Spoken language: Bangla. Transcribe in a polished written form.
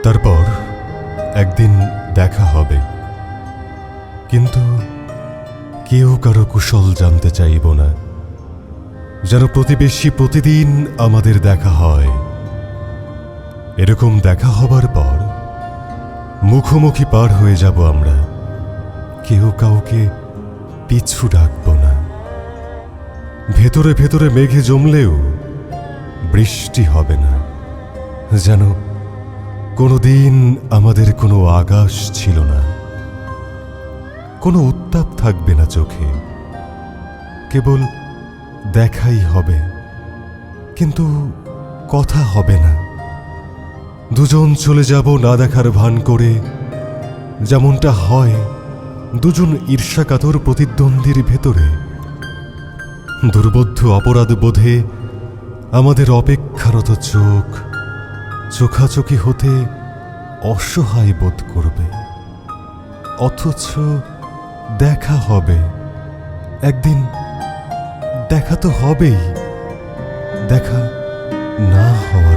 তারপর একদিন দেখা হবে, কিন্তু কেউ কারো কুশল জানতে চাইব না। যেন প্রতিবেশী প্রতিদিন আমাদের দেখা হয়। এরকম দেখা হবার পর মুখোমুখি পার হয়ে যাব আমরা, কেউ কাউকে পিছু ডাকব না। ভেতরে ভেতরে মেঘে জমলেও বৃষ্টি হবে না, যেন কোনোদিন আমাদের কোনো আকাশ ছিল না। কোনো উত্তাপ থাকবে না চোখে, কেবল দেখাই হবে, কিন্তু কথা হবে না। দুজন চলে যাব না দেখার ভান করে, যেমনটা হয় দুজন ঈর্ষাকাতর প্রতিদ্বন্দ্বীর ভেতরে। দুর্বোধ্য অপরাধ বোধে আমাদের অপেক্ষারত চোখ চোখাচোখি হতে অসহায় বোধ করবে, অথচ দেখা হবে। একদিন দেখা তো হবেই, দেখা না হওয়া